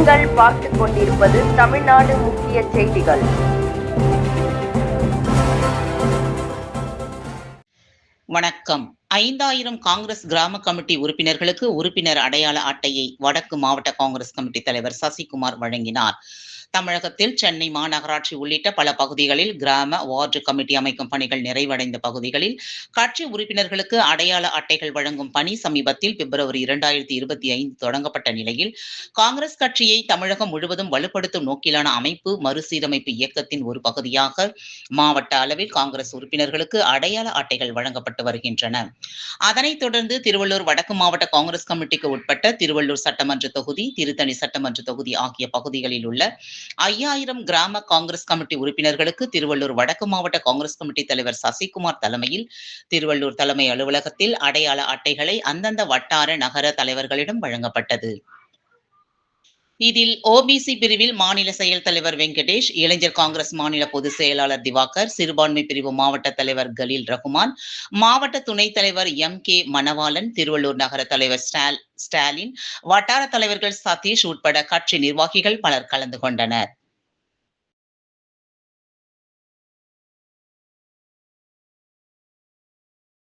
நீங்கள் பார்த்துக் கொண்டிருப்பது தமிழ்நாடு முக்கிய செய்திகள். வணக்கம். 5000 காங்கிரஸ் கிராம கமிட்டி உறுப்பினர்களுக்கு உறுப்பினர் அடையாள அட்டையை வடக்கு மாவட்ட காங்கிரஸ் கமிட்டி தலைவர் சசிகுமார் வழங்கினார். தமிழகத்தில் சென்னை மாநகராட்சி உள்ளிட்ட பல பகுதிகளில் கிராம வார்டு கமிட்டி அமைக்கும் பணிகள் நிறைவடைந்த பகுதிகளில் கட்சி உறுப்பினர்களுக்கு அடையாள அட்டைகள் வழங்கும் பணி சமீபத்தில் பிப்ரவரி 2025 தொடங்கப்பட்ட நிலையில் காங்கிரஸ் கட்சியை தமிழகம் முழுவதும் வலுப்படுத்தும் நோக்கிலான அமைப்பு மறுசீரமைப்பு இயக்கத்தின் ஒரு பகுதியாக மாவட்ட அளவில் காங்கிரஸ் உறுப்பினர்களுக்கு அடையாள அட்டைகள் வழங்கப்பட்டு வருகின்றன. அதனைத் தொடர்ந்து திருவள்ளூர் வடக்கு மாவட்ட காங்கிரஸ் கமிட்டிக்கு உட்பட்ட திருவள்ளூர் சட்டமன்ற தொகுதி, திருத்தணி சட்டமன்ற தொகுதி ஆகிய பகுதிகளில் உள்ள 5000 கிராம காங்கிரஸ் கமிட்டி உறுப்பினர்களுக்கு திருவள்ளூர் வடக்கு மாவட்ட காங்கிரஸ் கமிட்டி தலைவர் சசிகுமார் தலைமையில் திருவள்ளூர் தலைமை அலுவலகத்தில் அடையாள அட்டைகளை அந்தந்த வட்டார நகர தலைவர்களிடம் வழங்கப்பட்டது. இதில் ஓபிசி பிரிவில் மாநில செயல் தலைவர் வெங்கடேஷ், இளைஞர் காங்கிரஸ் மாநில பொதுச் செயலாளர் திவாகர், சிறுபான்மை பிரிவு மாவட்ட தலைவர் கலீல் ரகுமான், மாவட்ட துணைத் தலைவர் M.K. மணவாளன், திருவள்ளூர் நகர தலைவர் ஸ்டாலின், வட்டார தலைவர்கள் சதீஷ் உட்பட கட்சி நிர்வாகிகள் பலர் கலந்து கொண்டனர்.